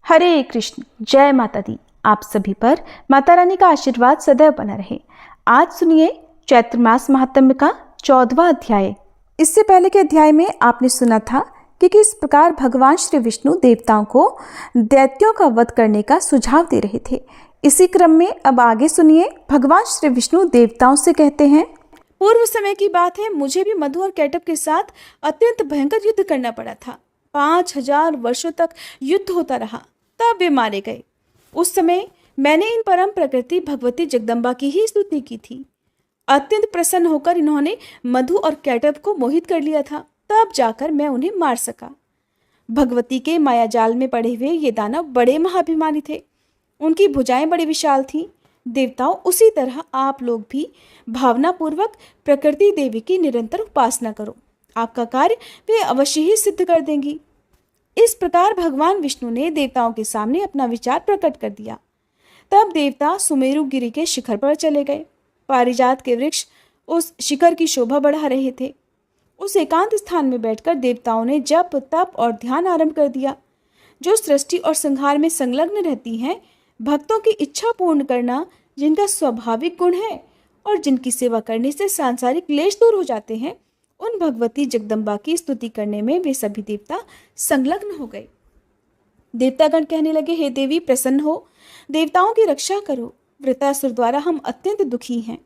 हरे कृष्ण। जय माता दी। आप सभी पर माता रानी का आशीर्वाद सदैव बना रहे। आज सुनिए चैत्र मास महात्म्य का 14वां अध्याय। इससे पहले के अध्याय में आपने सुना था कि किस प्रकार भगवान श्री विष्णु देवताओं को दैत्यों का वध करने का सुझाव दे रहे थे। इसी क्रम में अब आगे सुनिए। भगवान श्री विष्णु देवताओं से कहते हैं, पूर्व समय की बात है, मुझे भी मधु और कैटब के साथ अत्यंत भयंकर युद्ध करना पड़ा था। 5000 वर्षों तक युद्ध होता रहा, तब वे मारे गए। उस समय मैंने इन परम प्रकृति भगवती जगदम्बा की ही स्तुति की थी। अत्यंत प्रसन्न होकर इन्होंने मधु और कैटब को मोहित कर लिया था, तब जाकर मैं उन्हें मार सका। भगवती के माया जाल में पड़े हुए ये दानव बड़े महाभिमानी थे। उनकी भुजाएं बड़ी विशाल थीं। देवताओं, उसी तरह आप लोग भी भावनापूर्वक प्रकृति देवी की निरंतर उपासना करो। आपका कार्य वे अवश्य ही सिद्ध कर देंगी। इस प्रकार भगवान विष्णु ने देवताओं के सामने अपना विचार प्रकट कर दिया। तब देवता सुमेरु गिरी के शिखर पर चले गए। पारिजात के वृक्ष उस शिखर की शोभा बढ़ा रहे थे। उस एकांत स्थान में बैठकर देवताओं ने जप, तप और ध्यान आरंभ कर दिया। जो सृष्टि और संहार में संलग्न रहती हैं, भक्तों की इच्छा पूर्ण करना जिनका स्वाभाविक गुण है और जिनकी सेवा करने से सांसारिक क्लेश दूर हो जाते हैं, उन भगवती जगदम्बा की स्तुति करने में वे सभी देवता संलग्न हो गए। देवतागण कहने लगे, हे देवी प्रसन्न हो, देवताओं की रक्षा करो। वृत्रासुर द्वारा हम अत्यंत दुखी हैं।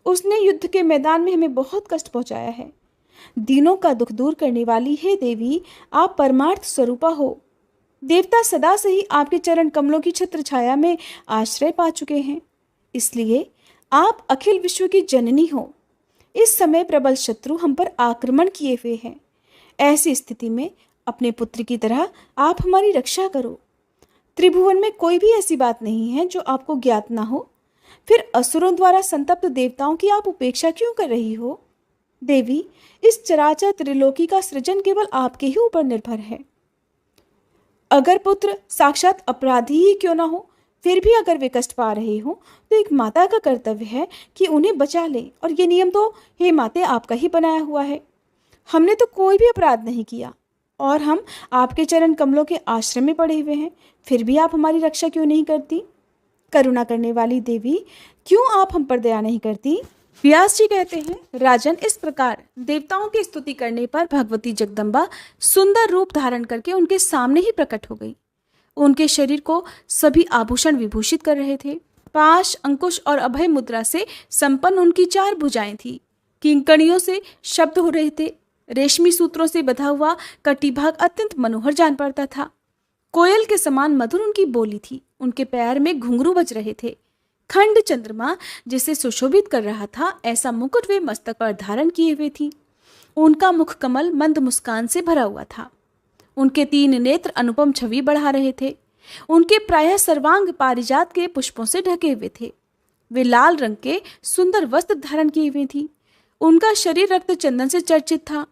उसने युद्ध के मैदान में हमें बहुत कष्ट पहुंचाया है। दीनों का दुख दूर करने वाली हे देवी, आप परमार्थ स्वरूपा हो। देवता सदा से ही आपके चरण कमलों की छत्र छाया में आश्रय पा चुके हैं, इसलिए आप अखिल विश्व की जननी हो। इस समय प्रबल शत्रु हम पर आक्रमण किए हुए हैं। ऐसी स्थिति में अपने पुत्र की तरह आप हमारी रक्षा करो। त्रिभुवन में कोई भी ऐसी बात नहीं है जो आपको ज्ञात ना हो। फिर असुरों द्वारा संतप्त देवताओं की आप उपेक्षा क्यों कर रही हो? देवी, इस चराचर त्रिलोकी का सृजन केवल आपके ही ऊपर निर्भर है। अगर पुत्र साक्षात अपराधी ही क्यों ना हो, फिर भी अगर वे कष्ट पा रहे हो तो एक माता का कर्तव्य है कि उन्हें बचा ले। और ये नियम तो हे माते आपका ही बनाया हुआ है। हमने तो कोई भी अपराध नहीं किया और हम आपके चरण कमलों के आश्रय में पड़े हुए हैं, फिर भी आप हमारी रक्षा क्यों नहीं करती? करुणा करने वाली देवी, क्यों आप हम पर दया नहीं करती? व्यास जी कहते हैं, राजन, इस प्रकार देवताओं की स्तुति करने पर भगवती जगदम्बा सुंदर रूप धारण करके उनके सामने ही प्रकट हो गई। उनके शरीर को सभी आभूषण विभूषित कर रहे थे। पाश, अंकुश और अभय मुद्रा से संपन्न उनकी 4 भुजाएं थी। किंकणियों से शब्द हो रहे थे। रेशमी सूत्रों से बंधा हुआ कटिभाग अत्यंत मनोहर जान पड़ता था। कोयल के समान मधुर उनकी बोली थी। उनके पैर में घुंघरू बज रहे थे। खंड चंद्रमा जिसे सुशोभित कर रहा था, ऐसा मुकुट वे मस्तक पर धारण किए हुए थी। उनका मुख कमल मंद मुस्कान से भरा हुआ था। उनके 3 नेत्र अनुपम छवि बढ़ा रहे थे। उनके प्रायः सर्वांग पारिजात के पुष्पों से ढके हुए थे। वे लाल रंग के सुंदर वस्त्र धारण किए हुए थी। उनका शरीर रक्त चंदन से चर्चित था।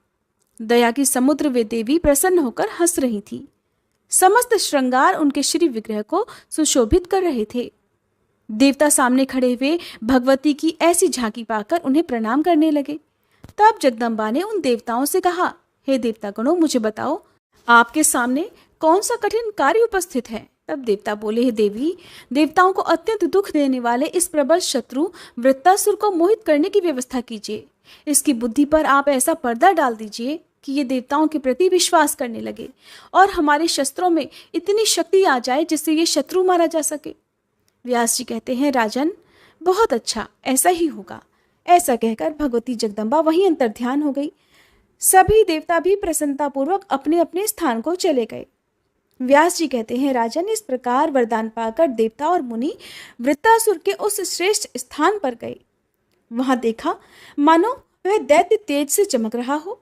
दया की समुद्र वे देवी प्रसन्न होकर हंस रही थी। समस्त श्रृंगार उनके श्री विग्रह को सुशोभित कर रहे थे। देवता सामने खड़े हुए भगवती की ऐसी झांकी पाकर उन्हें प्रणाम करने लगे। तब जगदम्बा ने उन देवताओं से कहा, हे देवतागणों, मुझे बताओ, आपके सामने कौन सा कठिन कार्य उपस्थित है? तब देवता बोले, हे देवी, देवताओं को अत्यंत दुख देने वाले इस प्रबल शत्रु वृत्तासुर को मोहित करने की व्यवस्था कीजिए। इसकी बुद्धि पर आप ऐसा पर्दा डाल दीजिए कि ये देवताओं के प्रति विश्वास करने लगे और हमारे शस्त्रों में इतनी शक्ति आ जाए जिससे ये शत्रु मारा जा सके। व्यास जी कहते हैं, राजन, बहुत अच्छा, ऐसा ही होगा। ऐसा कहकर भगवती जगदम्बा वहीं अंतर्ध्यान हो गई। सभी देवता भी प्रसन्नतापूर्वक अपने अपने स्थान को चले गए। व्यास जी कहते हैं, राजन, इस प्रकार वरदान पाकर देवता और मुनि वृत्तासुर के उस श्रेष्ठ स्थान पर गए। वहां देखा मानो वह दैत्य तेज से चमक रहा हो।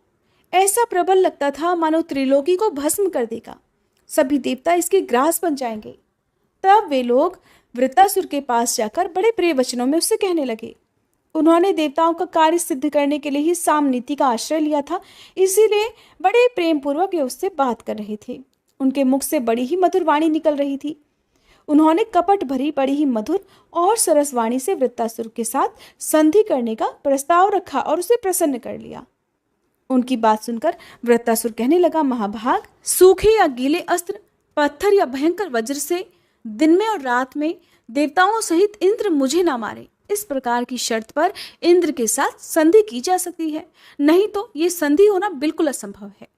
ऐसा प्रबल लगता था मानो त्रिलोकी को भस्म कर देगा। सभी देवता इसके ग्रास बन जाएंगे। तब वे लोग वृत्तासुर के पास जाकर बड़े प्रिय वचनों में उससे कहने लगे। उन्होंने देवताओं का कार्य सिद्ध करने के लिए ही साम नीति का आश्रय लिया था, इसीलिए बड़े प्रेम पूर्वक वे उससे बात कर रहे थे। उनके मुख से बड़ी ही मधुर वाणी निकल रही थी। उन्होंने कपट भरी बड़ी ही मधुर और सरस वाणी से वृत्तासुर के साथ संधि करने का प्रस्ताव रखा और उसे प्रसन्न कर लिया। उनकी बात सुनकर वृत्तासुर कहने लगा, महाभाग, सूखे या गीले अस्त्र पत्थर या भयंकर वज्र से दिन में और रात में देवताओं सहित इंद्र मुझे ना मारे, इस प्रकार की शर्त पर इंद्र के साथ संधि की जा सकती है, नहीं तो ये संधि होना बिल्कुल असंभव है।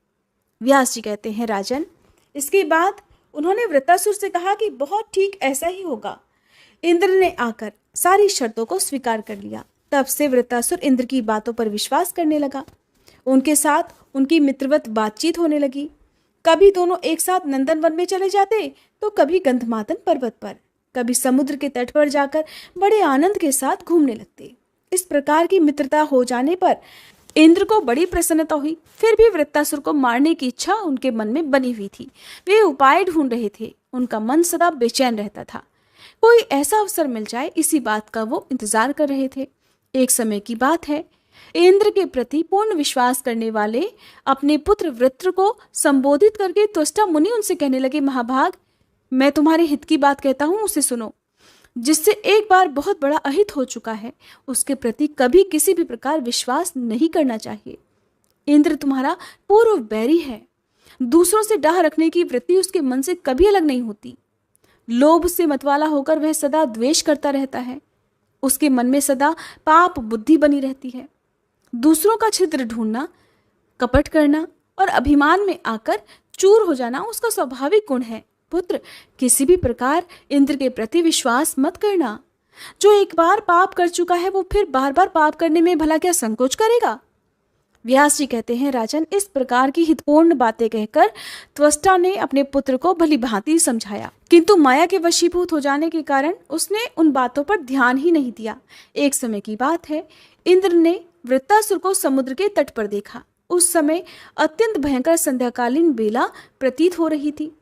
व्यास जी कहते हैं, राजन, इसके बाद उन्होंने वृत्तासुर से कहा कि बहुत ठीक ऐसा ही होगा। इंद्र ने आकर सारी शर्तों को स्वीकार कर लिया। तब से वृत्तासुर इंद्र की बातों पर विश्वास करने लगा। उनके साथ उनकी मित्रवत बातचीत होने लगी। कभी दोनों एक साथ नंदनवन में चले जाते तो कभी गंधमादन पर्वत पर, कभी समुद्र के तट पर जाकर बड़े आनंद के साथ घूमने लगते। इस प्रकार की मित्रता हो जाने पर इंद्र को बड़ी प्रसन्नता हुई। फिर भी वृत्तासुर को मारने की इच्छा उनके मन में बनी हुई थी। वे उपाय ढूंढ रहे थे। उनका मन सदा बेचैन रहता था। कोई ऐसा अवसर मिल जाए, इसी बात का वो इंतजार कर रहे थे। एक समय की बात है, इंद्र के प्रति पूर्ण विश्वास करने वाले अपने पुत्र वृत्र को संबोधित करके त्वष्टा मुनि उनसे कहने लगे, महाभाग, मैं तुम्हारे हित की बात कहता हूं, उसे सुनो। जिससे एक बार बहुत बड़ा अहित हो चुका है, उसके प्रति कभी किसी भी प्रकार विश्वास नहीं करना चाहिए। इंद्र तुम्हारा पूर्व बैरी है। दूसरों से डाह रखने की वृत्ति उसके मन से कभी अलग नहीं होती। लोभ से मतवाला होकर वह सदा द्वेष करता रहता है। उसके मन में सदा पाप बुद्धि बनी रहती है। दूसरों का छिद्र ढूंढना, कपट करना और अभिमान में आकर चूर हो जाना उसका स्वाभाविक गुण है। पुत्र, किसी भी प्रकार इंद्र के प्रति विश्वास मत करना। जो एक बार पाप कर चुका है वो फिर बार बार पाप करने में भला क्या संकोच करेगा। व्यास जी कहते हैं, राजन, इस प्रकार की हितपूर्ण बातें कहकर त्वष्टा ने अपने पुत्र को भली भांति समझाया, किंतु माया के वशीभूत हो जाने के कारण उसने उन बातों पर ध्यान ही नहीं दिया। एक समय की बात है, इंद्र ने वृत्तासुर को समुद्र के तट पर देखा। उस समय अत्यंत भयंकर संध्याकालीन बेला प्रतीत हो रही थी।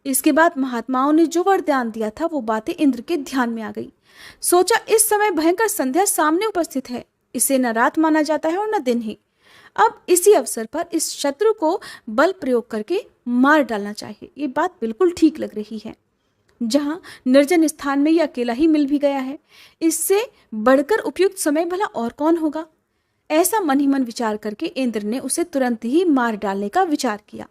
इसके बाद महात्माओं ने जो वरदान दिया था वो बातें इंद्र के ध्यान में आ गई। सोचा, इस समय भयंकर संध्या सामने उपस्थित है। इसे न रात माना जाता है और न दिन ही। अब इसी अवसर पर इस शत्रु को बल प्रयोग करके मार डालना चाहिए। ये बात बिल्कुल ठीक लग रही है। जहां निर्जन स्थान में यह अकेला ही मिल भी गया है, इससे बढ़कर उपयुक्त समय भला और कौन होगा। ऐसा मन ही मन विचार करके इंद्र ने उसे तुरंत ही मार डालने का विचार किया।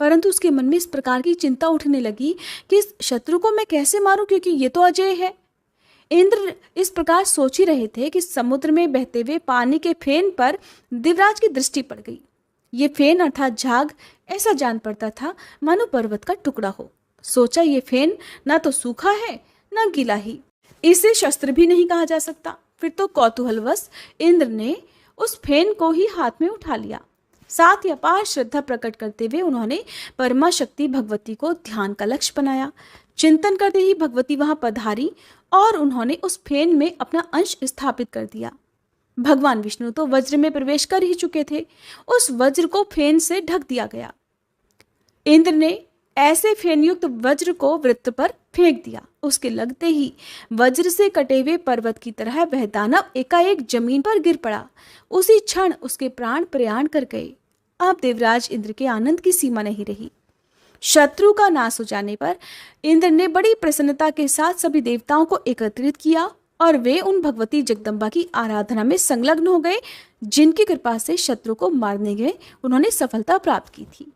परंतु उसके मन में इस प्रकार की चिंता उठने लगी कि इस शत्रु को मैं कैसे मारूं, क्योंकि ये तो अजय है। इंद्र इस प्रकार सोच ही रहे थे कि समुद्र में बहते हुए पानी के फेन पर देवराज की दृष्टि पड़ गई। ये फेन अर्थात झाग ऐसा जान पड़ता था मानो पर्वत का टुकड़ा हो। सोचा, ये फेन ना तो सूखा है ना गीला ही, इसे शस्त्र भी नहीं कहा जा सकता। फिर तो कौतूहलवश इंद्र ने उस फेन को ही हाथ में उठा लिया। साथ ही अपार श्रद्धा प्रकट करते हुए उन्होंने परमा शक्ति भगवती को ध्यान का लक्ष्य बनाया। चिंतन करते ही भगवती वहां पधारी और उन्होंने उस फेन में अपना अंश स्थापित कर दिया। भगवान विष्णु तो वज्र में प्रवेश कर ही चुके थे। उस वज्र को फेन से ढक दिया गया। इंद्र ने ऐसे फेन युक्त वज्र को वृत्त पर फेंक दिया। उसके लगते ही वज्र से कटे हुए पर्वत की तरह वह दानव एकाएक जमीन पर गिर पड़ा। उसी क्षण उसके प्राण प्रयाण कर गए। अब देवराज इंद्र के आनंद की सीमा नहीं रही। शत्रु का नाश हो जाने पर इंद्र ने बड़ी प्रसन्नता के साथ सभी देवताओं को एकत्रित किया और वे उन भगवती जगदम्बा की आराधना में संलग्न हो गए, जिनकी कृपा से शत्रु को मारने में उन्होंने सफलता प्राप्त की थी।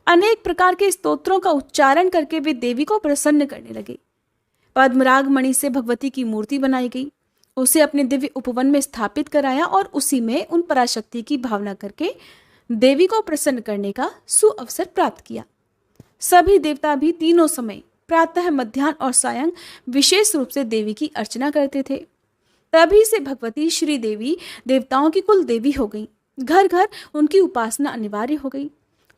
अनेक प्रकार के स्तोत्रों का उच्चारण करके वे देवी को प्रसन्न करने लगे। पद्मराग मणि से भगवती की मूर्ति बनाई गई। उसे अपने दिव्य उपवन में स्थापित कराया और उसी में उन पराशक्ति की भावना करके देवी को प्रसन्न करने का सुअवसर प्राप्त किया। सभी देवता भी तीनों समय प्रातः, मध्याह्न और सायं विशेष रूप से देवी की अर्चना करते थे। तभी से भगवती श्री देवी देवताओं की कुल देवी हो गई। घर घर उनकी उपासना अनिवार्य हो गई।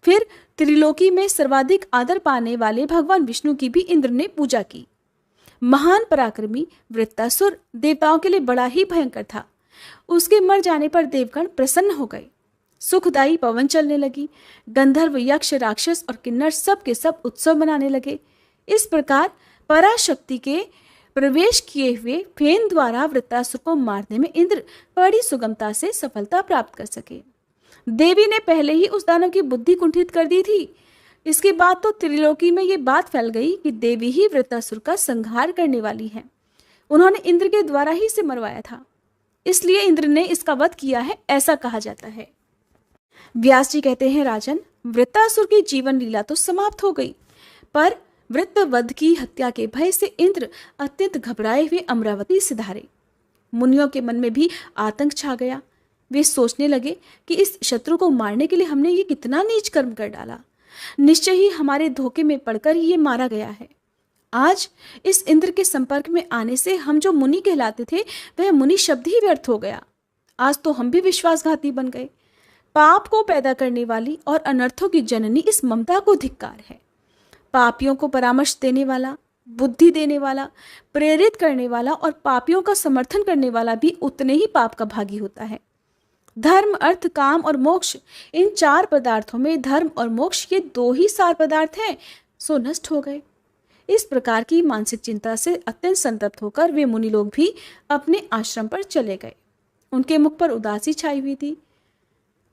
फिर त्रिलोकी में सर्वाधिक आदर पाने वाले भगवान विष्णु की भी इंद्र ने पूजा की। महान पराक्रमी वृत्तासुर देवताओं के लिए बड़ा ही भयंकर था। उसके मर जाने पर देवगण प्रसन्न हो गए। सुखदायी पवन चलने लगी। गंधर्व, यक्ष, राक्षस और किन्नर सब के सब उत्सव मनाने लगे। इस प्रकार पराशक्ति के प्रवेश किए हुए फेन द्वारा वृत्तासुर को मारने में इंद्र बड़ी सुगमता से सफलता प्राप्त कर सके। देवी ने पहले ही उस दानव की बुद्धि कुंठित कर दी थी। इसके बाद तो त्रिलोकी में ये बात फैल गई कि देवी ही वृत्तासुर का संहार करने वाली है। उन्होंने इंद्र के द्वारा ही से मरवाया था, इसलिए इंद्र ने इसका वध किया है, ऐसा कहा जाता है। व्यास जी कहते हैं, राजन, वृत्तासुर की जीवन लीला तो समाप्त हो गई, पर वृत्रवध की हत्या के भय से इंद्र अत्यंत घबराए हुए अमरावती से धारे। मुनियों के मन में भी आतंक छा गया। वे सोचने लगे कि इस शत्रु को मारने के लिए हमने ये कितना नीच कर्म कर डाला। निश्चय ही हमारे धोखे में पड़कर ही ये मारा गया है। आज इस इंद्र के संपर्क में आने से हम जो मुनि कहलाते थे वह मुनि शब्द ही व्यर्थ हो गया। आज तो हम भी विश्वासघाती बन गए। पाप को पैदा करने वाली और अनर्थों की जननी इस ममता को धिक्कार है। पापियों को परामर्श देने वाला, बुद्धि देने वाला, प्रेरित करने वाला और पापियों का समर्थन करने वाला भी उतने ही पाप का भागी होता है। धर्म, अर्थ, काम और मोक्ष, इन 4 पदार्थों में धर्म और मोक्ष ये 2 ही सार पदार्थ हैं, सो नष्ट हो गए। इस प्रकार की मानसिक चिंता से अत्यंत संतप्त होकर वे मुनि लोग भी अपने आश्रम पर चले गए। उनके मुख पर उदासी छाई हुई थी।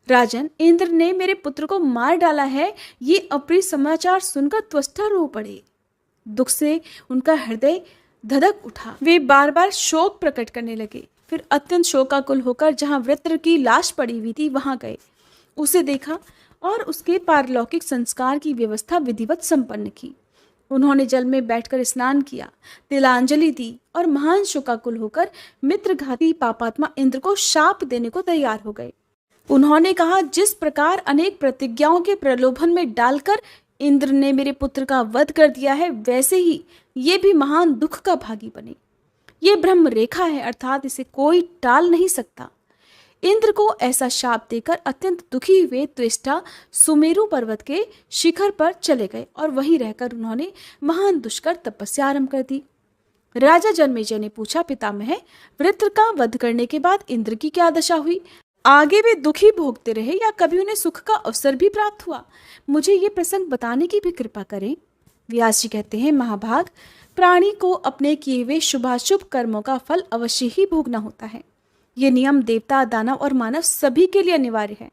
राजन, इंद्र ने मेरे पुत्र को मार डाला है, ये अप्रिय समाचार सुनकर त्वष्टा रो पड़े। दुख से उनका हृदय धधक उठा। वे बार बार शोक प्रकट करने लगे। फिर अत्यंत शोकाकुल होकर जहां वृत्र की लाश पड़ी हुई थी वहां गए। उसे देखा और उसके पारलौकिक संस्कार की व्यवस्था विधिवत संपन्न की। उन्होंने जल में बैठकर स्नान किया, तिलांजलि दी और महान शोकाकुल होकर मित्रघाती पापात्मा इंद्र को शाप देने को तैयार हो गए। उन्होंने कहा, जिस प्रकार अनेक प्रतिज्ञाओं के प्रलोभन में डालकर इंद्र ने मेरे पुत्र का वध कर दिया है, वैसे ही ये भी महान दुख का भागी बने। ये ब्रह्म रेखा है, अर्थात इसे कोई टाल नहीं सकता। इंद्र को ऐसा शाप देकर अत्यंत दुखी हुए त्वष्टा सुमेरु पर्वत के शिखर पर चले गए और वहीं रहकर उन्होंने महान दुष्कर तपस्या आरंभ कर दी। राजा जन्मेजय ने पूछा, पितामह, वृत्र का वध करने के बाद इंद्र की क्या दशा हुई? आगे वे दुखी भोगते रहे या कभी उन्हें सुख का अवसर भी प्राप्त हुआ? मुझे ये प्रसंग बताने की भी कृपा करें। व्यास जी कहते हैं, महाभाग, प्राणी को अपने किए हुए शुभाशुभ कर्मों का फल अवश्य ही भोगना होता है। ये नियम देवता, दानव और मानव सभी के लिए अनिवार्य है।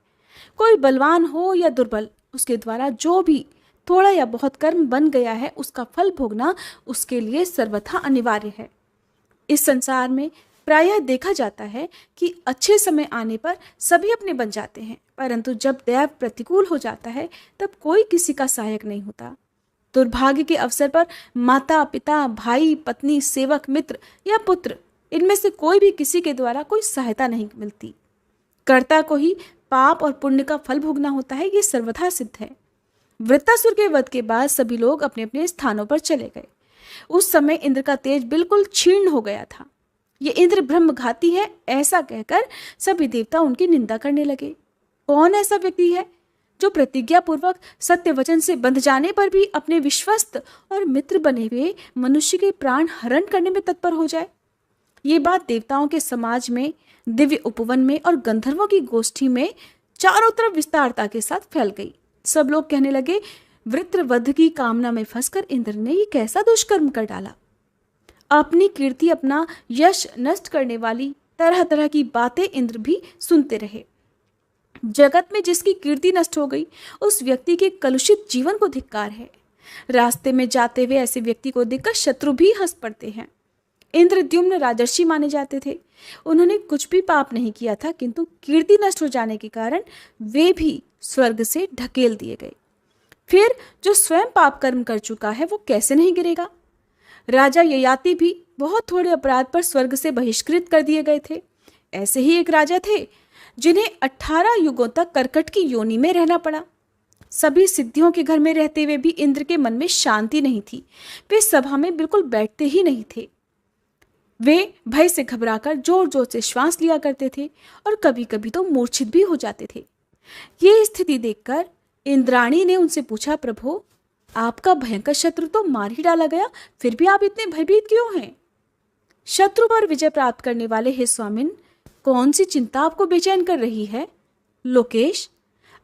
कोई बलवान हो या दुर्बल, उसके द्वारा जो भी थोड़ा या बहुत कर्म बन गया है उसका फल भोगना उसके लिए सर्वथा अनिवार्य है। इस संसार में प्रायः देखा जाता है कि अच्छे समय आने पर सभी अपने बन जाते हैं, परंतु जब दैव प्रतिकूल हो जाता है तब कोई किसी का सहायक नहीं होता। दुर्भाग्य के अवसर पर माता, पिता, भाई, पत्नी, सेवक, मित्र या पुत्र, इनमें से कोई भी किसी के द्वारा कोई सहायता नहीं मिलती। कर्ता को ही पाप और पुण्य का फल भोगना होता है, ये सर्वथा सिद्ध है। वृत्तासुर के वध के बाद सभी लोग अपने अपने स्थानों पर चले गए। उस समय इंद्र का तेज बिल्कुल क्षीण हो गया था। ये इंद्र ब्रह्मघाती है, ऐसा कहकर सभी देवता उनकी निंदा करने लगे। कौन ऐसा व्यक्ति है जो प्रतिज्ञा पूर्वक सत्य वचन से बंध जाने पर भी अपने विश्वस्त और मित्र बने हुए मनुष्य के प्राण हरण करने में तत्पर हो जाए? ये बात देवताओं के समाज में, दिव्य उपवन में और गंधर्वों की गोष्ठी में चारों तरफ विस्तारता के साथ फैल गई। सब लोग कहने लगे, वृत्रवध की कामना में फंसकर इंद्र ने ये कैसा दुष्कर्म कर डाला। अपनी कीर्ति, अपना यश नष्ट करने वाली तरह तरह की बातें इंद्र भी सुनते रहे। जगत में जिसकी कीर्ति नष्ट हो गई, उस व्यक्ति के कलुषित जीवन को धिक्कार है। रास्ते में जाते हुए ऐसे व्यक्ति को देखकर शत्रु भी हंस पड़ते हैं। इंद्रद्युम्न राजर्षि माने जाते थे। उन्होंने कुछ भी पाप नहीं किया था, किंतु कीर्ति नष्ट हो जाने के कारण वे भी स्वर्ग से ढकेल दिए गए। फिर जो स्वयं पाप कर्म कर चुका है वो कैसे नहीं गिरेगा? राजा ययाति भी बहुत थोड़े अपराध पर स्वर्ग से बहिष्कृत कर दिए गए थे। ऐसे ही एक राजा थे जिन्हें 18 युगों तक कर्कट की योनि में रहना पड़ा। सभी सिद्धियों के घर में रहते हुए भी इंद्र के मन में शांति नहीं थी। वे सभा में बिल्कुल बैठते ही नहीं थे। वे भय से घबराकर जोर जोर से श्वास लिया करते थे और कभी कभी तो मूर्छित भी हो जाते थे। ये स्थिति देखकर इंद्राणी ने उनसे पूछा, प्रभु, आपका भयंकर शत्रु तो मार ही डाला गया, फिर भी आप इतने भयभीत क्यों हैं? शत्रु पर विजय प्राप्त करने वाले हे स्वामिन, कौन सी चिंता आपको बेचैन कर रही है? लोकेश,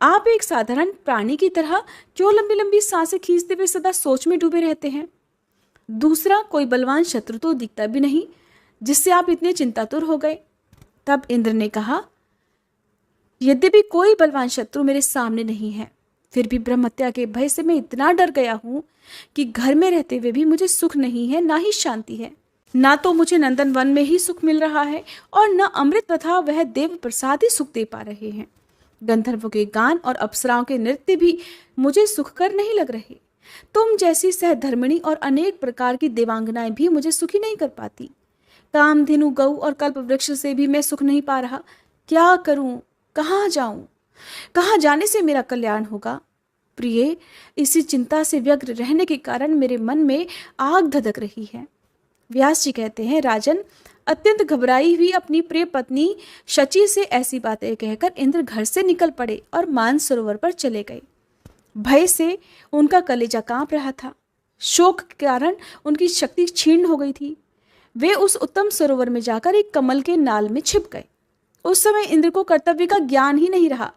आप एक साधारण प्राणी की तरह क्यों लंबी लंबी सांसें खींचते हुए सदा सोच में डूबे रहते हैं? दूसरा कोई बलवान शत्रु तो दिखता भी नहीं जिससे आप इतने चिंतातुर हो गए। तब इंद्र ने कहा, यद्यपि कोई बलवान शत्रु मेरे सामने नहीं है, फिर भी ब्रह्महत्या के भय से मैं इतना डर गया हूं कि घर में रहते हुए भी मुझे सुख नहीं है, ना ही शांति है। ना तो मुझे नंदन वन में ही सुख मिल रहा है और न अमृत तथा वह देव प्रसाद ही सुख दे पा रहे हैं। गंधर्वों के गान और अप्सराओं के नृत्य भी मुझे सुखकर नहीं लग रहे। तुम जैसी सहधर्मिणी और अनेक प्रकार की देवांगनाएं भी मुझे सुखी नहीं कर पाती। कामधेनु, गऊ और कल्प वृक्ष से भी मैं सुख नहीं पा रहा। क्या करूं, कहाँ जाऊं, कहाँ जाने से मेरा कल्याण होगा? प्रिय, इसी चिंता से व्यग्र रहने के कारण मेरे मन में आग धधक रही है। व्यास जी कहते हैं, राजन, अत्यंत घबराई हुई अपनी प्रिय पत्नी शची से ऐसी बातें कहकर इंद्र घर से निकल पड़े और मानसरोवर पर चले गए। भय से उनका कलेजा कांप रहा था। शोक के कारण उनकी शक्ति क्षीण हो गई थी। वे उस उत्तम सरोवर में जाकर एक कमल के नाल में छिप गए। उस समय इंद्र को कर्तव्य का ज्ञान ही नहीं रहा,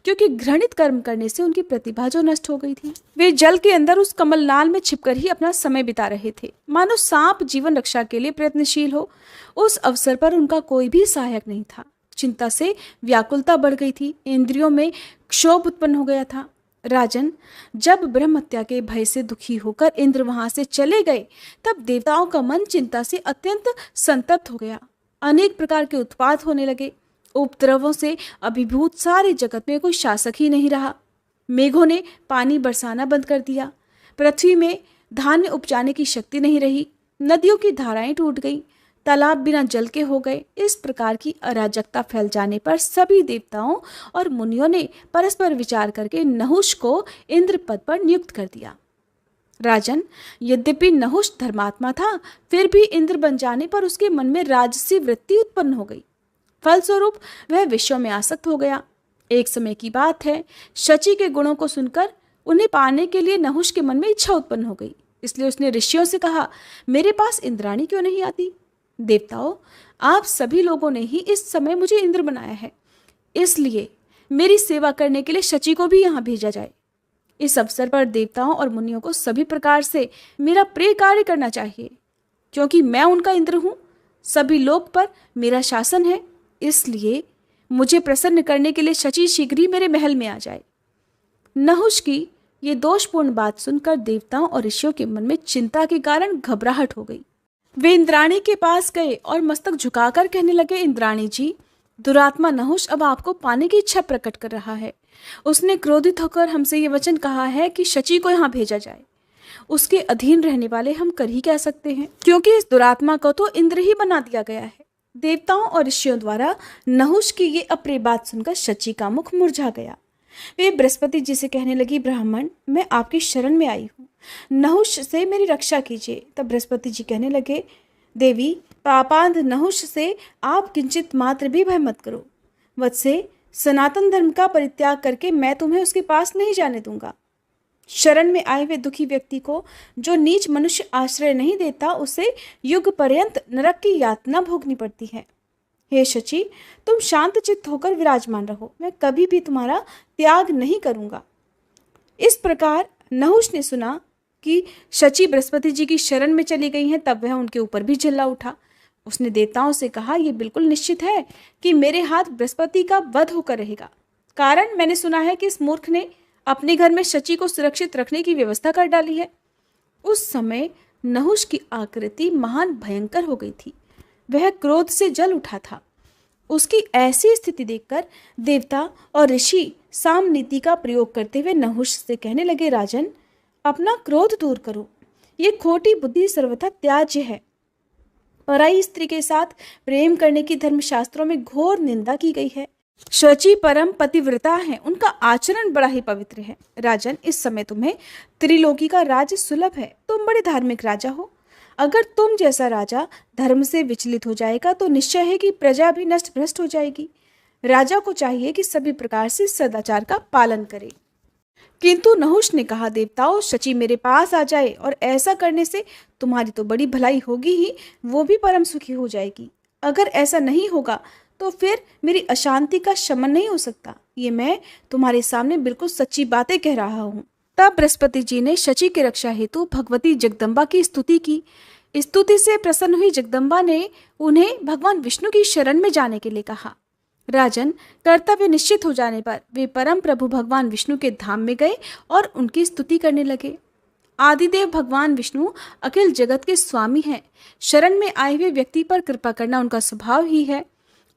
क्योंकि घृणित कर्म करने से उनकी प्रतिभा जो नष्ट हो गई थी। वे जल के अंदर उस कमल नाल में छिपकर ही अपना समय बिता रहे थे, मानो सांप जीवन रक्षा के लिए प्रयत्नशील हो। उस अवसर पर उनका कोई भी सहायक नहीं था। चिंता से व्याकुलता बढ़ गई थी, इंद्रियों में क्षोभ उत्पन्न हो गया था। राजन, जब ब्रह्म हत्या के भय से दुखी होकर इंद्र वहां से चले गए, तब देवताओं का मन चिंता से अत्यंत संतप्त हो गया। अनेक प्रकार के उत्पात होने लगे। उपद्रवों से अभिभूत सारे जगत में कोई शासक ही नहीं रहा। मेघों ने पानी बरसाना बंद कर दिया। पृथ्वी में धान्य उपजाने की शक्ति नहीं रही। नदियों की धाराएं टूट गईं। तालाब बिना जल के हो गए। इस प्रकार की अराजकता फैल जाने पर सभी देवताओं और मुनियों ने परस्पर विचार करके नहुष को इंद्र पद पर नियुक्त कर दिया। राजन, यद्यपि नहुष धर्मात्मा था, फिर भी इंद्र बन जाने पर उसके मन में राजसी वृत्ति उत्पन्न हो गई। फलस्वरूप वह विषयों में आसक्त हो गया। एक समय की बात है, शची के गुणों को सुनकर उन्हें पाने के लिए नहुष के मन में इच्छा उत्पन्न हो गई। इसलिए उसने ऋषियों से कहा, मेरे पास इंद्राणी क्यों नहीं आती? देवताओं, आप सभी लोगों ने ही इस समय मुझे इंद्र बनाया है, इसलिए मेरी सेवा करने के लिए शची को भी यहाँ भेजा जाए। इस अवसर पर देवताओं और मुनियों को सभी प्रकार से मेरा प्रिय कार्य करना चाहिए, क्योंकि मैं उनका इंद्र हूँ। सभी लोक पर मेरा शासन है, इसलिए मुझे प्रसन्न करने के लिए शची शीघ्र ही मेरे महल में आ जाए। नहुष की ये दोषपूर्ण बात सुनकर देवताओं और ऋषियों के मन में चिंता के कारण घबराहट हो गई। वे इंद्राणी के पास गए और मस्तक झुकाकर कहने लगे, इंद्राणी जी, दुरात्मा नहुष अब आपको पाने की इच्छा प्रकट कर रहा है। उसने क्रोधित होकर हमसे ये वचन कहा है कि शची को यहाँ भेजा जाए। उसके अधीन रहने वाले हम कर ही कह सकते हैं, क्योंकि इस दुरात्मा को तो इंद्र ही बना दिया गया है। देवताओं और ऋषियों द्वारा नहुष की ये अप्रिय बात सुनकर शची का मुख मुरझा गया। वे बृहस्पति जी से कहने लगी, ब्राह्मण, मैं आपकी शरण में आई हूँ, नहुष से मेरी रक्षा कीजिए। तब बृहस्पति जी कहने लगे, देवी, पापांध नहुष से आप किंचित मात्र भी भय मत करो। वत्से, सनातन धर्म का परित्याग करके मैं तुम्हें उसके पास नहीं जाने दूंगा। शरण में आए हुए दुखी व्यक्ति को जो नीच मनुष्य आश्रय नहीं देता, उसे युग पर्यंत नरक की यातना भोगनी पड़ती है। हे शची, तुम शांत चित्त होकर विराजमान रहो, मैं कभी भी तुम्हारा त्याग नहीं करूंगा। इस प्रकार नहुष ने सुना कि शची बृहस्पति जी की शरण में चली गई हैं, तब वह उनके ऊपर भी चिल्ला उठा। उसने देवताओं से कहा, यह बिल्कुल निश्चित है कि मेरे हाथ बृहस्पति का वध होकर रहेगा। कारण मैंने सुना है कि इस मूर्ख ने अपने घर में शची को सुरक्षित रखने की व्यवस्था कर डाली है। उस समय नहुष की आकृति महान भयंकर हो गई थी। वह क्रोध से जल उठा था। उसकी ऐसी स्थिति देखकर देवता और ऋषि साम नीति का प्रयोग करते हुए नहुष से कहने लगे, राजन, अपना क्रोध दूर करो। ये खोटी बुद्धि सर्वथा त्याज्य है। पराई स्त्री के साथ प्रेम करने की धर्मशास्त्रों में घोर निंदा की गई है। शची परम पतिव्रता है, उनका आचरण बड़ा ही पवित्र है। राजन, इस समय तुम्हें त्रिलोकी का राज्य सुलभ है। तुम बड़े धार्मिक राजा हो। अगर तुम जैसा राजा धर्म से विचलित हो जाएगा तो निश्चय है कि प्रजा भी नष्ट भ्रष्ट हो जाएगी। राजा को चाहिए कि सभी प्रकार से सदाचार का पालन करे। किंतु नहुष ने कहा, देवताओं, शची मेरे पास आ जाए और ऐसा करने से तुम्हारी तो बड़ी भलाई होगी ही, वो भी परम सुखी हो जाएगी। अगर ऐसा नहीं होगा तो फिर मेरी अशांति का शमन नहीं हो सकता। ये मैं तुम्हारे सामने बिल्कुल सच्ची बातें कह रहा हूँ। तब बृहस्पति जी ने शची की रक्षा हेतु भगवती जगदम्बा की स्तुति की। स्तुति से प्रसन्न हुई जगदम्बा ने उन्हें भगवान विष्णु की शरण में जाने के लिए कहा। राजन, कर्तव्य निश्चित हो जाने पर वे परम प्रभु भगवान विष्णु के धाम में गए और उनकी स्तुति करने लगे। आदिदेव भगवान विष्णु अखिल जगत के स्वामी हैं। शरण में आए हुए व्यक्ति पर कृपा करना उनका स्वभाव ही है।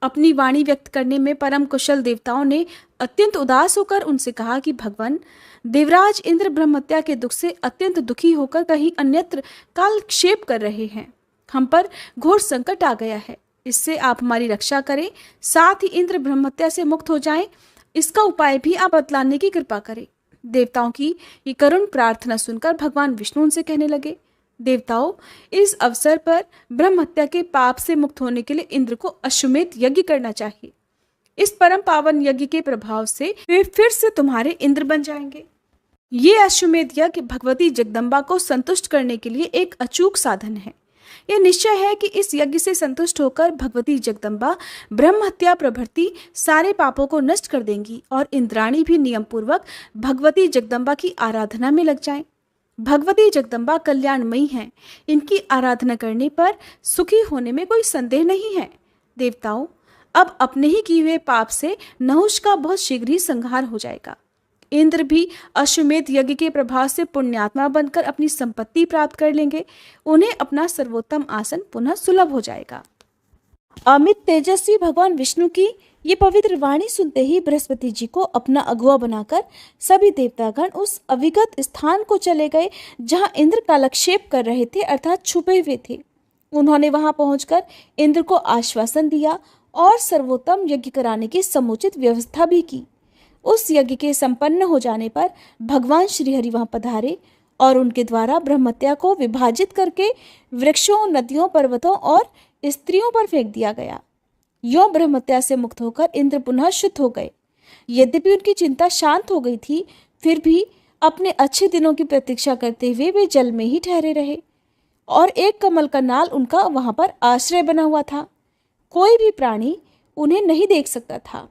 अपनी वाणी व्यक्त करने में परम कुशल देवताओं ने अत्यंत उदास होकर उनसे कहा कि भगवान, देवराज इंद्र ब्रह्महत्या के दुख से अत्यंत दुखी होकर कहीं अन्यत्र कालक्षेप कर रहे हैं। हम पर घोर संकट आ गया है, इससे आप हमारी रक्षा करें, साथ ही इंद्र ब्रह्महत्या से मुक्त हो जाएं, इसका उपाय भी आप बतलाने की कृपा करें। देवताओं की ये करुण प्रार्थना सुनकर भगवान विष्णु उनसे कहने लगे, देवताओं, इस अवसर पर ब्रह्महत्या के पाप से मुक्त होने के लिए इंद्र को अश्वमेध यज्ञ करना चाहिए। इस परम पावन यज्ञ के प्रभाव से वे फिर से तुम्हारे इंद्र बन जाएंगे। ये अश्वमेध यज्ञ भगवती जगदम्बा को संतुष्ट करने के लिए एक अचूक साधन है। यह निश्चय है कि इस यज्ञ से संतुष्ट होकर भगवती जगदम्बा ब्रह्महत्या प्रभृति सारे पापों को नष्ट कर देंगी और इंद्राणी भी नियम पूर्वक भगवती जगदम्बा की आराधना में लग जाएं। भगवती जगदम्बा कल्याणमयी हैं, इनकी आराधना करने पर सुखी होने में कोई संदेह नहीं है। देवताओं, अब अपने ही किए हुए पाप से नहुष का बहुत शीघ्र ही संहार हो जाएगा। इंद्र भी अश्वमेध यज्ञ के प्रभाव से पुण्यात्मा बनकर अपनी संपत्ति प्राप्त कर लेंगे। उन्हें अपना सर्वोत्तम आसन पुनः सुलभ हो जाएगा। अमित तेजस्वी भगवान विष्णु की ये पवित्र वाणी सुनते ही बृहस्पति जी को अपना अगुआ बनाकर सभी देवतागण उस अविगत स्थान को चले गए जहाँ इंद्र कालक्षेप कर रहे थे, अर्थात छुपे हुए थे। उन्होंने वहां पहुंचकर इंद्र को आश्वासन दिया और सर्वोत्तम यज्ञ कराने की समुचित व्यवस्था भी की। उस यज्ञ के संपन्न हो जाने पर भगवान श्रीहरि वहां पधारे और उनके द्वारा ब्रह्महत्या को विभाजित करके वृक्षों, नदियों, पर्वतों और स्त्रियों पर फेंक दिया गया। यों ब्रह्महत्या से मुक्त होकर इंद्र पुनः शुद्ध हो गए। यद्यपि उनकी चिंता शांत हो गई थी, फिर भी अपने अच्छे दिनों की प्रतीक्षा करते हुए वे जल में ही ठहरे रहे और एक कमल का नाल उनका वहां पर आश्रय बना हुआ था। कोई भी प्राणी उन्हें नहीं देख सकता था,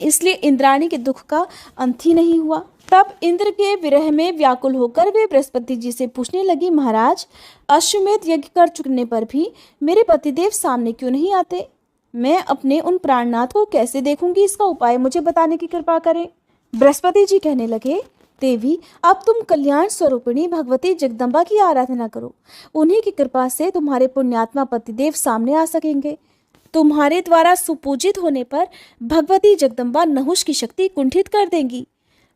इसलिए इंद्राणी के दुख का अंत ही नहीं हुआ। तब इंद्र के विरह में व्याकुल होकर वे बृहस्पति जी से पूछने लगी, महाराज, अश्वमेध यज्ञ कर चुकने पर भी मेरे पतिदेव सामने क्यों नहीं आते? मैं अपने उन प्राणनाथ को कैसे देखूंगी? इसका उपाय मुझे बताने की कृपा करें। बृहस्पति जी कहने लगे, देवी, अब तुम कल्याण स्वरूपिणी भगवती जगदम्बा की आराधना करो। उन्हीं की कृपा से तुम्हारे पुण्यात्मा पतिदेव सामने आ सकेंगे। तुम्हारे द्वारा सुपूजित होने पर भगवती जगदम्बा नहुष की शक्ति कुंठित कर देंगी।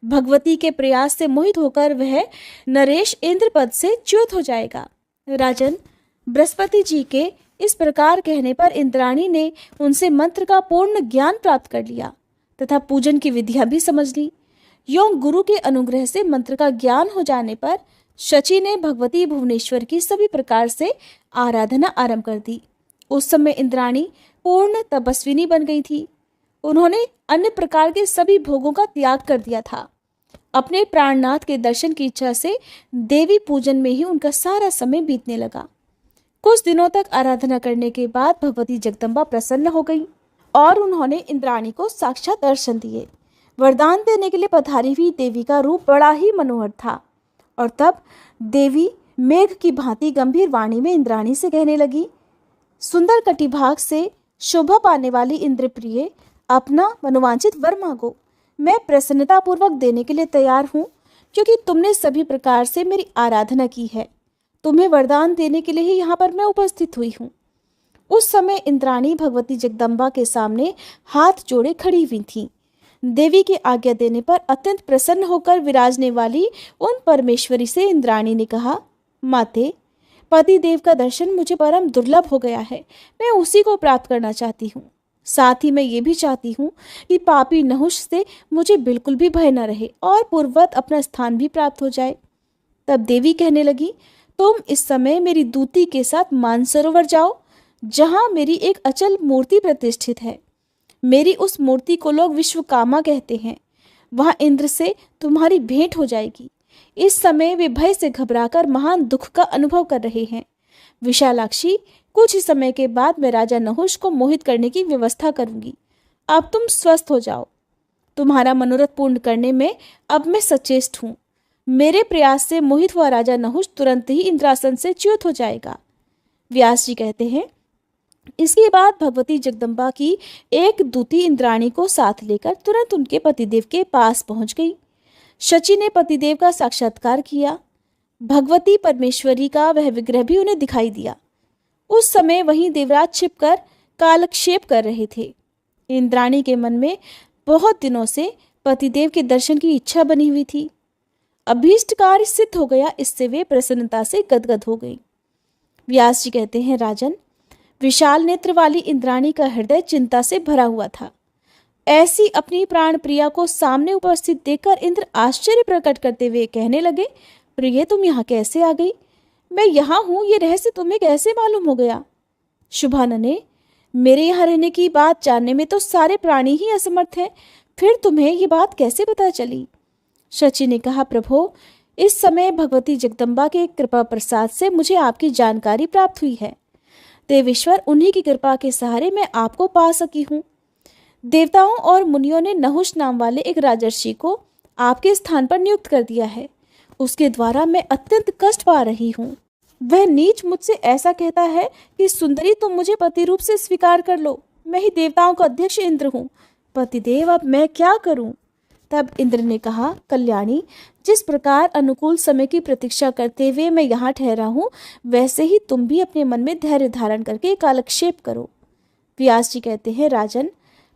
भगवती के प्रयास से मोहित होकर वह नरेश इंद्र पद से च्युत हो जाएगा। राजन, बृहस्पति जी के इस प्रकार कहने पर इंद्राणी ने उनसे मंत्र का पूर्ण ज्ञान प्राप्त कर लिया तथा पूजन की विधियां भी समझ ली। यों गुरु के अनुग्रह से मंत्र का ज्ञान हो जाने पर शची ने भगवती भुवनेश्वर की सभी प्रकार से आराधना आरंभ कर दी। उस समय इंद्राणी पूर्ण तपस्विनी बन गई थी। उन्होंने अन्य प्रकार के सभी भोगों का त्याग कर दिया था। अपने प्राणनाथ के दर्शन की इच्छा से देवी पूजन में ही उनका सारा समय बीतने लगा। कुछ दिनों तक आराधना करने के बाद भगवती जगदम्बा प्रसन्न हो गई और उन्होंने इंद्राणी को साक्षात दर्शन दिए। वरदान देने के लिए पधारी हुई देवी का रूप बड़ा ही मनोहर था और तब देवी मेघ की भांति गंभीर वाणी में इंद्राणी से कहने लगी, सुंदर कटिभाग से शोभा पाने वाली इंद्रप्रिय, अपना मनोवांछित वर मांगो। मैं प्रसन्नतापूर्वक देने के लिए तैयार हूँ, क्योंकि तुमने सभी प्रकार से मेरी आराधना की है। तुम्हें वरदान देने के लिए ही यहाँ पर मैं उपस्थित हुई हूँ। उस समय इंद्राणी भगवती जगदम्बा के सामने हाथ जोड़े खड़ी हुई थी। देवी की आज्ञा देने पर अत्यंत प्रसन्न होकर विराजने वाली उन परमेश्वरी से इंद्राणी ने कहा, माते, पति देव का दर्शन मुझे परम दुर्लभ हो गया है। मैं उसी को प्राप्त करना चाहती हूँ। साथ ही मैं ये भी चाहती हूँ कि पापी नहुष से मुझे बिल्कुल भी भय न रहे और पूर्ववत अपना स्थान भी प्राप्त हो जाए। तब देवी कहने लगी, तुम इस समय मेरी दूती के साथ मानसरोवर जाओ, जहाँ मेरी एक अचल मूर्ति प्रतिष्ठित है। मेरी उस मूर्ति को लोग विश्वकामा कहते हैं। वहाँ इंद्र से तुम्हारी भेंट हो जाएगी। इस समय वे भय से घबराकर महान दुख का अनुभव कर रहे हैं। विशालाक्षी, कुछ ही समय के बाद मैं राजा नहुष को मोहित करने की व्यवस्था करूंगी। अब तुम स्वस्थ हो जाओ। तुम्हारा मनोरथ पूर्ण करने में अब मैं सचेष्ट हूँ। मेरे प्रयास से मोहित हुआ राजा नहुष तुरंत ही इंद्रासन से च्युत हो जाएगा। व्यास जी कहते हैं, इसके बाद भगवती जगदम्बा की एक दूती इंद्राणी को साथ लेकर तुरंत उनके पतिदेव के पास पहुंच गई। शची ने पतिदेव का साक्षात्कार किया। भगवती परमेश्वरी का वह विग्रह भी उन्हें दिखाई दिया। उस समय वहीं देवराज छिपकर कालक्षेप कर रहे थे। इंद्राणी के मन में बहुत दिनों से पतिदेव के दर्शन की इच्छा बनी हुई थी। अभीष्ट कार्य सिद्ध हो गया, इससे वे प्रसन्नता से गदगद हो गई। व्यास जी कहते हैं, राजन, विशाल नेत्र वाली इंद्राणी का हृदय चिंता से भरा हुआ था। ऐसी अपनी प्राण प्रिया को सामने उपस्थित देखकर इंद्र आश्चर्य प्रकट करते हुए कहने लगे, प्रिय, तुम यहाँ कैसे आ गई? मैं यहाँ हूँ, ये रहस्य तुम्हें कैसे मालूम हो गया? शुभानने, मेरे यहाँ रहने की बात जानने में तो सारे प्राणी ही असमर्थ हैं, फिर तुम्हें ये बात कैसे पता चली? शची ने कहा, प्रभो, इस समय भगवती जगदम्बा के कृपा प्रसाद से मुझे आपकी जानकारी प्राप्त हुई है। देवेश्वर, उन्हीं की कृपा के सहारे मैं आपको पा सकी हूँ। देवताओं और मुनियों ने नहुष नाम वाले एक राजर्षि को आपके स्थान पर नियुक्त कर दिया है। उसके द्वारा मैं अत्यंत कष्ट पा रही हूँ। वह नीच मुझसे ऐसा कहता है कि सुंदरी, तुम मुझे पति रूप से स्वीकार कर लो। मैं ही देवताओं का अध्यक्ष इंद्र हूँ। पतिदेव, अब मैं क्या करूँ? तब इंद्र ने कहा, कल्याणी, जिस प्रकार अनुकूल समय की प्रतीक्षा करते हुए मैं यहाँ ठहरा हूँ, वैसे ही तुम भी अपने मन में धैर्य धारण करके कालक्षेप करो। व्यास जी कहते हैं, राजन,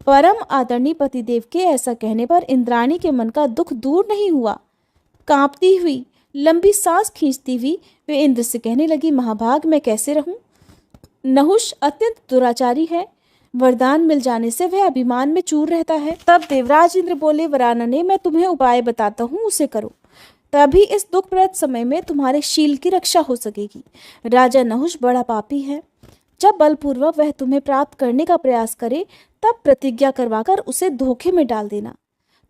परम आदरणीय पतिदेव के ऐसा कहने पर इंद्राणी के मन का दुख दूर नहीं हुआ। कांपती हुई, लंबी सांस खींचती हुई वे इंद्र से कहने लगी, महाभाग, मैं कैसे रहूं? नहुष अत्यंत दुराचारी है। वरदान मिल जाने से वह अभिमान में चूर रहता है। तब देवराज इंद्र बोले, वरानने, मैं तुम्हें उपाय बताता हूँ, उसे करो, तभी इस दुखप्रद समय में तुम्हारे शील की रक्षा हो सकेगी। राजा नहुष बड़ा पापी है। जब बलपूर्वक वह तुम्हें प्राप्त करने का प्रयास करे, तब प्रतिज्ञा करवाकर उसे धोखे में डाल देना।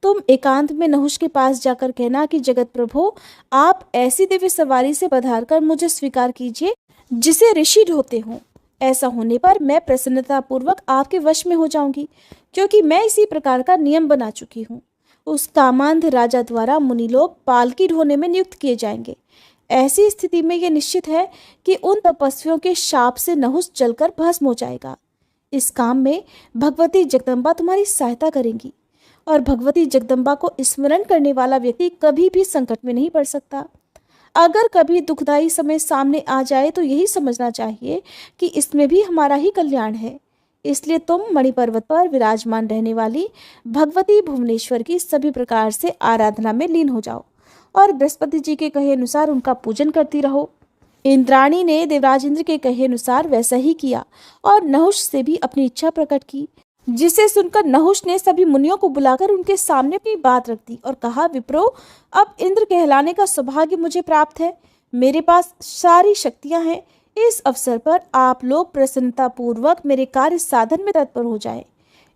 तुम एकांत में नहुष के पास जाकर कहना कि जगत प्रभु, आप ऐसी दिव्य सवारी से पधार कर मुझे स्वीकार कीजिए जिसे ऋषि ढोते हों। ऐसा होने पर मैं प्रसन्नता पूर्वक आपके वश में हो जाऊंगी, क्योंकि मैं इसी प्रकार का नियम बना चुकी हूँ। उस कामांध राजा द्वारा मुनि लोग पालकी ढोने में नियुक्त किए जाएंगे। ऐसी स्थिति में यह निश्चित है कि उन तपस्वियों के शाप से नहुष जलकर भस्म हो जाएगा। इस काम में भगवती जगदम्बा तुम्हारी सहायता करेंगी, और भगवती जगदम्बा को स्मरण करने वाला व्यक्ति कभी भी संकट में नहीं पड़ सकता। अगर कभी दुखदायी समय सामने आ जाए तो यही समझना चाहिए कि इसमें भी हमारा ही कल्याण है। इसलिए तुम मणिपर्वत पर विराजमान रहने वाली भगवती भुवनेश्वर की सभी प्रकार से आराधना में लीन हो जाओ और बृहस्पति जी के कहे अनुसार उनका पूजन करती रहो। इंद्राणी ने देवराज इंद्र के कहे अनुसार वैसा ही किया और नहुष से भी अपनी इच्छा प्रकट की, जिसे सुनकर नहुष ने सभी मुनियों को बुलाकर उनके सामने अपनी बात रख दी और कहा, विप्रो, अब इंद्र कहलाने का सौभाग्य मुझे प्राप्त है। मेरे पास सारी शक्तियां हैं। इस अवसर पर आप लोग प्रसन्नता पूर्वक मेरे कार्य साधन में तत्पर हो जाएं।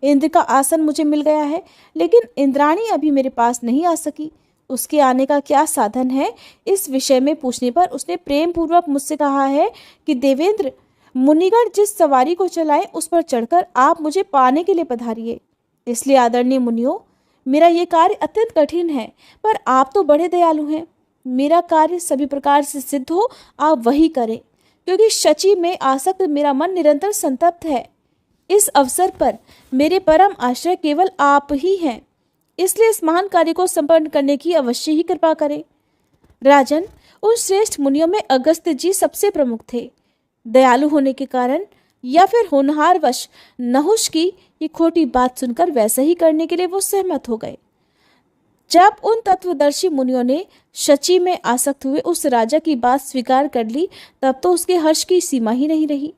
इंद्र का आसन मुझे मिल गया है, लेकिन इंद्राणी अभी मेरे पास नहीं आ सकी। उसके आने का क्या साधन है, इस विषय में पूछने पर उसने प्रेम पूर्वक मुझसे कहा है कि देवेंद्र, मुनिगण जिस सवारी को चलाएं उस पर चढ़कर आप मुझे पाने के लिए पधारिए। इसलिए आदरणीय मुनियों, मेरा ये कार्य अत्यंत कठिन है, पर आप तो बड़े दयालु हैं। मेरा कार्य सभी प्रकार से सिद्ध हो, आप वही करें, क्योंकि शची में आसक्त मेरा मन निरंतर संतप्त है। इस अवसर पर मेरे परम आश्रय केवल आप ही हैं, इसलिए इस महान कार्य को संपन्न करने की अवश्य ही कृपा करें। राजन, उन श्रेष्ठ मुनियों में अगस्त्य जी सबसे प्रमुख थे। दयालु होने के कारण या फिर होनहार वश नहुष की ये खोटी बात सुनकर वैसा ही करने के लिए वो सहमत हो गए। जब उन तत्वदर्शी मुनियों ने शची में आसक्त हुए उस राजा की बात स्वीकार कर ली, तब तो उसके हर्ष की सीमा ही नहीं रही।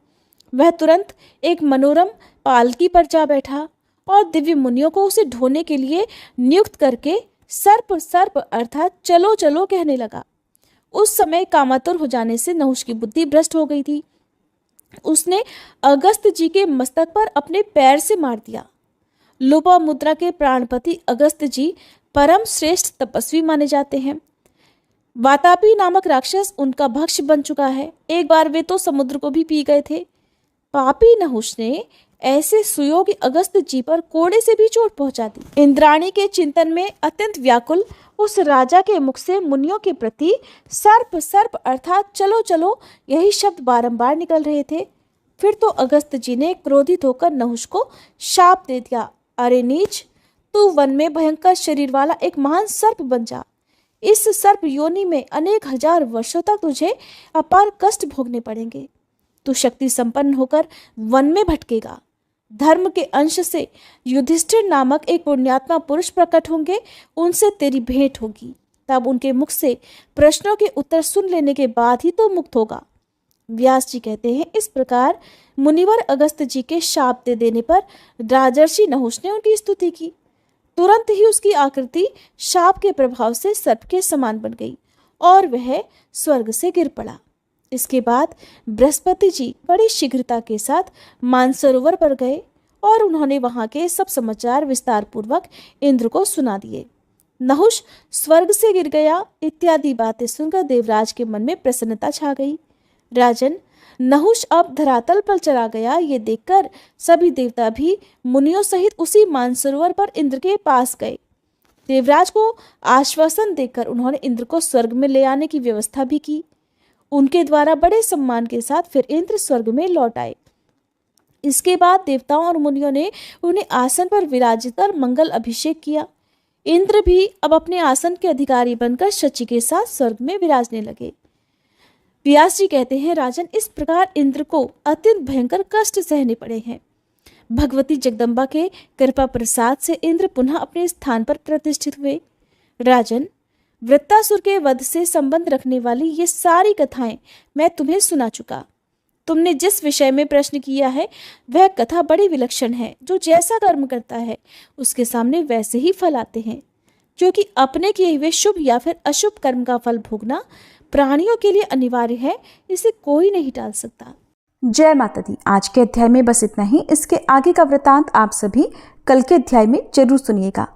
वह तुरंत एक मनोरम पालकी पर जा बैठा और दिव्य मुनियों को उसे ढोने के लिए नियुक्त करके सर्प सर्प अर्थात चलो चलो कहने लगा। उस समय कामातुर हो जाने से नहुष की बुद्धि भ्रष्ट हो गई थी। उसने अगस्त्य जी के मस्तक पर अपने पैर से मार दिया। लोपामुद्रा के प्राणपति अगस्त्य जी परम श्रेष्ठ तपस्वी माने जाते हैं। वातापी नामक राक्षस उनका भक्ष बन चुका है। एक बार वे तो समुद्र को भी पी गए थे। पापी नहुष ने ऐसे सुयोगी अगस्त्य जी पर कोड़े से भी चोट पहुंचा दी। इंद्राणी के चिंतन में अत्यंत व्याकुल उस राजा के मुख से मुनियों के प्रति सर्प सर्प अर्थात चलो चलो यही शब्द बारंबार निकल रहे थे। फिर तो अगस्त्य जी ने क्रोधित होकर नहुष को शाप दे दिया, अरे नीच, तू वन में भयंकर शरीर वाला एक महान सर्प बन जा। इस सर्प योनि में अनेक हजार वर्षों तक तुझे अपार कष्ट भोगने पड़ेंगे। तू शक्ति संपन्न होकर वन में भटकेगा, धर्म के अंश से युधिष्ठिर नामक एक पुण्यात्मा पुरुष प्रकट होंगे, उनसे तेरी भेंट होगी। तब उनके मुख से प्रश्नों के उत्तर सुन लेने के बाद ही तो मुक्त होगा। व्यास जी कहते हैं, इस प्रकार मुनिवर अगस्त्य जी के शाप दे देने पर राजर्षि नहुष ने उनकी स्तुति की। तुरंत ही उसकी आकृति शाप के प्रभाव से सर्प के समान बन गई और वह स्वर्ग से गिर पड़ा। इसके बाद बृहस्पति जी बड़ी शीघ्रता के साथ मानसरोवर पर गए और उन्होंने वहां के सब समाचार विस्तार पूर्वक इंद्र को सुना दिए। नहुष स्वर्ग से गिर गया इत्यादि बातें सुनकर देवराज के मन में प्रसन्नता छा गई। राजन, नहुष अब धरातल पर चला गया, ये देखकर सभी देवता भी मुनियों सहित उसी मानसरोवर पर इंद्र के पास गए। देवराज को आश्वासन देकर उन्होंने इंद्र को स्वर्ग में ले आने की व्यवस्था भी की। उनके द्वारा बड़े सम्मान के साथ फिर इंद्र स्वर्ग में लौट आए। इसके बाद देवताओं और मुनियों ने उन्हें आसन पर विराजित कर मंगल अभिषेक किया। इंद्र भी अब अपने आसन के अधिकारी बनकर शची के साथ स्वर्ग में विराजने लगे। व्यास जी कहते हैं, राजन, इस प्रकार इंद्र को अत्यंत भयंकर कष्ट सहने पड़े हैं। भगवती जगदम्बा के कृपा प्रसाद से इंद्र पुनः अपने स्थान पर प्रतिष्ठित हुए। राजन, वृत्तासुर के वध से संबंध रखने वाली ये सारी कथाएं मैं तुम्हें सुना चुका। तुमने जिस विषय में प्रश्न किया है वह कथा बड़ी विलक्षण है। जो जैसा कर्म करता है उसके सामने वैसे ही फल आते हैं, क्योंकि अपने किए हुए शुभ या फिर अशुभ कर्म का फल भोगना प्राणियों के लिए अनिवार्य है, इसे कोई नहीं टाल सकता। जय माता दी। आज के अध्याय में बस इतना ही। इसके आगे का वृतांत आप सभी कल के अध्याय में जरूर सुनिएगा।